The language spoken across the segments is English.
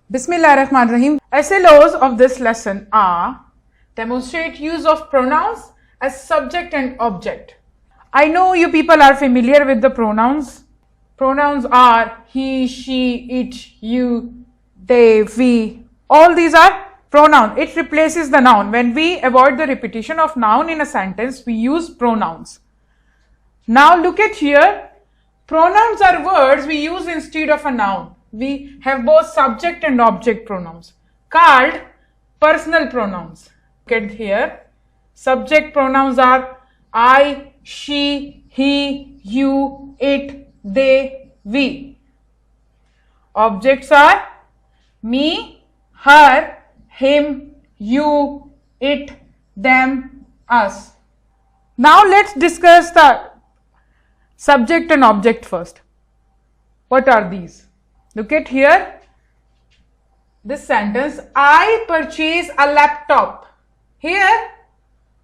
Bismillahirrahmanirrahim. SLOs of this lesson are: demonstrate use of pronouns as subject and object. I know you people are familiar with the pronouns. Pronouns are he, she, it, you, they, we. All these are pronouns. It replaces the noun. When we avoid the repetition of noun in a sentence, we use pronouns. Now look at here. Pronouns are words we use instead of a noun. We have both subject and object pronouns called personal pronouns. Look at here. Subject pronouns are I, she, he, you, it, they, we. Objects are me, her, him, you, it, them, us. Now let's discuss the subject and object first. What are these? Look at here. This sentence, I purchase a laptop. Here,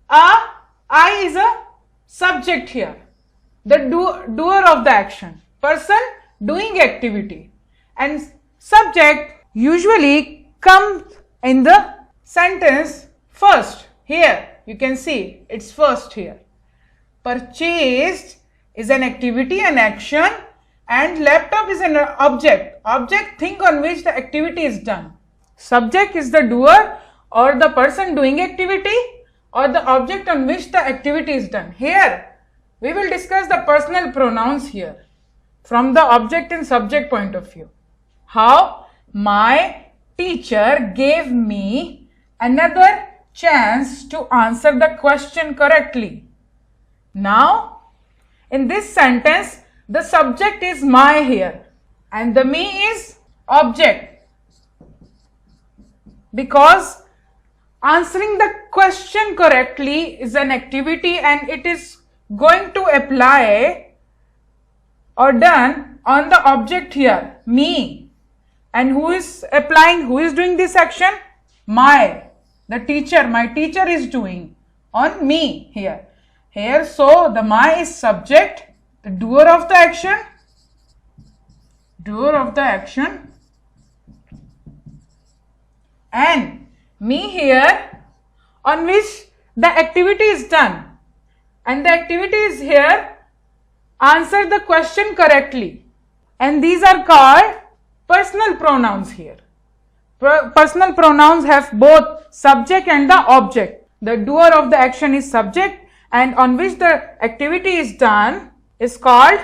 I is a subject here. The doer of the action. Person doing activity. And subject usually comes in the sentence first. Here, you can see it's first here. Purchased is an activity, an action, and laptop is an object. Object, thing on which the activity is done. Subject is the doer or the person doing activity or the object on which the activity is done. Here, we will discuss the personal pronouns here from the object and subject point of view. How my teacher gave me another chance to answer the question correctly. Now, in this sentence, the subject is my here and the me is object, because answering the question correctly is an activity and it is going to apply or done on the object here, me. And who is applying, who is doing this action? The teacher, my teacher is doing on me here. Here, so the my is subject, the doer of the action, and me here on which the activity is done, and the activity is here answer the question correctly, and these are called personal pronouns here. Personal pronouns have both subject and the object. The doer of the action is subject and on which the activity is done is called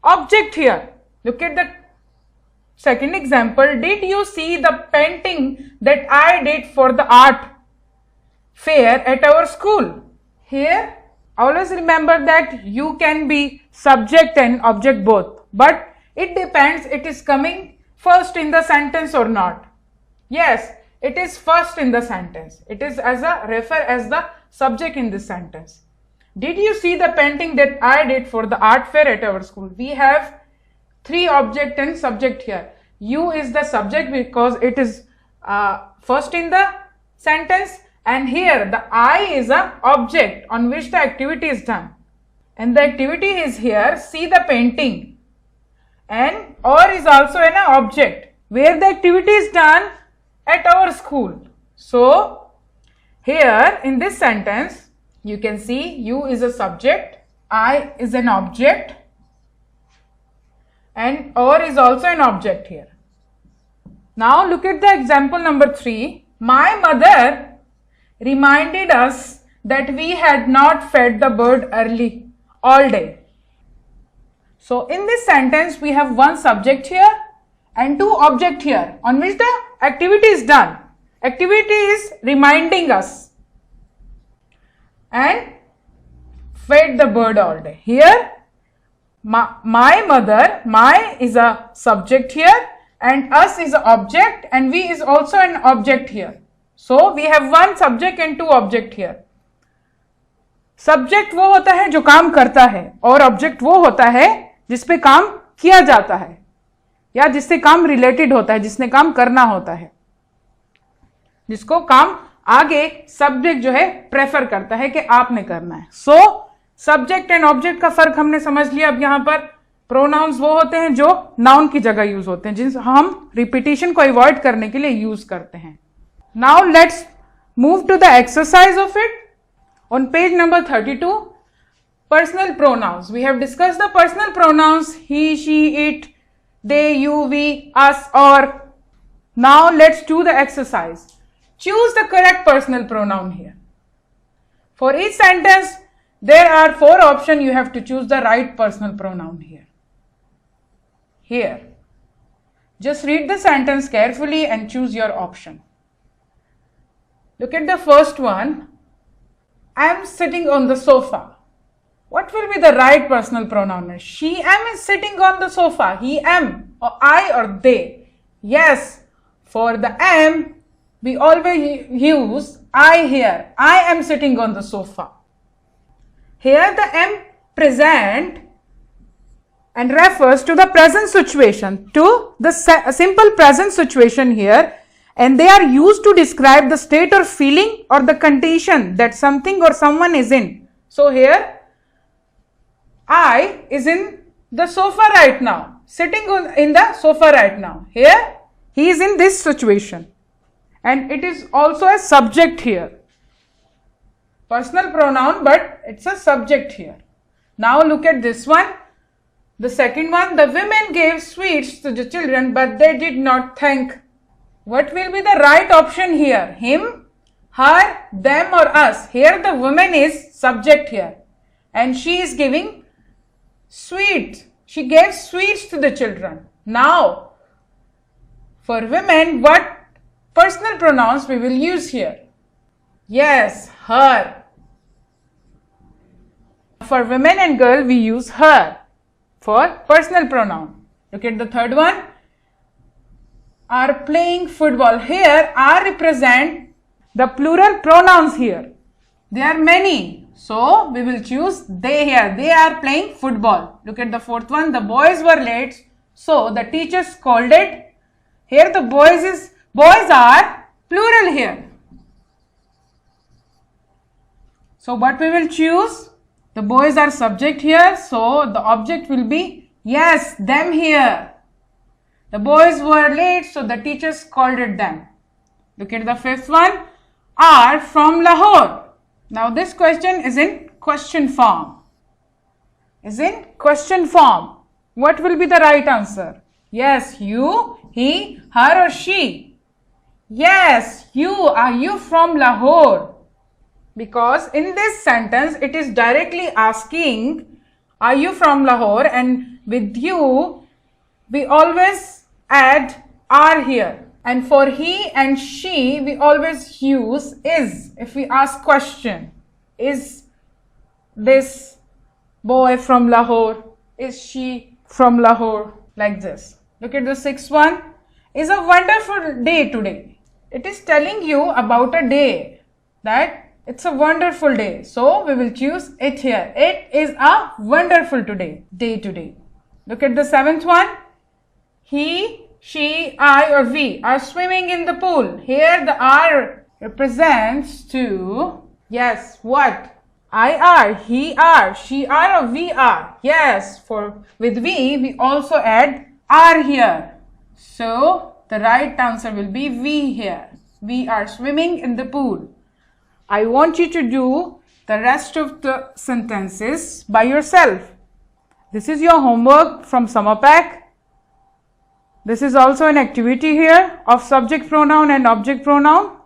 object here. Look at the second example. Did you see the painting that I did for the art fair at our school? Here, always remember that you can be subject and object both, but it depends, it is coming first in the sentence or not. Yes, it is first in the sentence. It is as the subject in this sentence. Did you see the painting that I did for the art fair at our school? We have three object and subject here. You is the subject because it is first in the sentence, and here the I is a object on which the activity is done. And the activity is here, see the painting. And or is also an object where the activity is done at our school. So here in this sentence, you can see you is a subject, I is an object, and or is also an object here. Now look at the example number 3. My mother reminded us that we had not fed the bird early all day. So in this sentence, we have one subject here and two object here on which the activity is done. Activity is reminding us and fed the bird all day. Here, my mother, my is a subject here and us is an object and we is also an object here. So we have one subject and two object here. Subject वो होता है जो काम करता है और object वो होता है जिस पे काम किया जाता है या जिससे काम रिलेटेड होता है, जिसने काम करना होता है, जिसको काम आगे सब्जेक्ट जो है प्रेफर करता है कि आपने करना है. सो सब्जेक्ट एंड ऑब्जेक्ट का फर्क हमने समझ लिया. अब यहां पर प्रोनाउंस वो होते हैं जो नाउन की जगह यूज होते हैं, जिन हम रिपीटिशन को अवॉइड करने के लिए यूज करते हैं. Now let's move to the exercise of it. On page number 32, personal pronouns. We have discussed the personal pronouns he, she, it, they, you, we, us, or. Now let's do the exercise. Choose the correct personal pronoun here. For each sentence, there are 4 options. You have to choose the right personal pronoun here. Here. Just read the sentence carefully and choose your option. Look at the first one. I am sitting on the sofa. What will be the right personal pronoun? She, am is sitting on the sofa. He, am, or I, or they. Yes, for the am, we always use I here. I am sitting on the sofa. Here the am present and refers to the present situation, to the simple present situation here, and they are used to describe the state or feeling or the condition that something or someone is in. So here, I is in the sofa right now, sitting in the sofa right now. Here, he is in this situation. And it is also a subject here. Personal pronoun, but it's a subject here. Now look at this one. The second one, the women gave sweets to the children, but they did not thank. What will be the right option here? Him, her, them, or us? Here the woman is subject here. And she is giving sweets. She gave sweets to the children. Now, for women, what personal pronouns we will use here? Yes, her. For women and girl, we use her for personal pronoun. Look at the third one. Are playing football. Here, are represent the plural pronouns here. There are many. So, we will choose they here. They are playing football. Look at the fourth one. The boys were late. So, the teacher scolded. Here the boys are plural here. So, what we will choose? The boys are subject here. So, the object will be, yes, them here. The boys were late. So, the teacher scolded them. Look at the fifth one. Are from Lahore. Now this question is in question form. Is in question form. What will be the right answer? Yes, you, he, her, or she. Yes, you. Are you from Lahore? Because in this sentence it is directly asking, are you from Lahore? And with you, we always add are here. And for he and she, we always use is. If we ask question, is this boy from Lahore? Is she from Lahore? Like this. Look at the sixth one. Is a wonderful day today. It is telling you about a day, that it's a wonderful day. So we will choose it here. It is a wonderful day today. Look at the seventh one. He, she, I, or we are swimming in the pool. Here the R represents to, yes, what? I are, he are, she are, or we are. Yes, for with we also add are here. So the right answer will be we here. We are swimming in the pool. I want you to do the rest of the sentences by yourself. This is your homework from Summer Pack. This is also an activity here of subject pronoun and object pronoun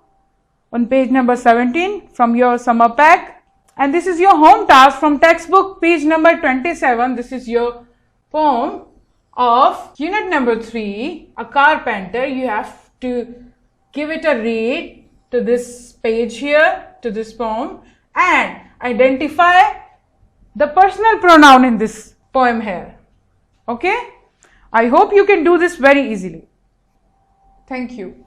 on page number 17 from your Summer Pack. And this is your home task from textbook page number 27. This is your poem of unit number 3, A Carpenter. You have to give it a read to this page here, to this poem, and identify the personal pronoun in this poem here. Okay? I hope you can do this very easily. Thank you.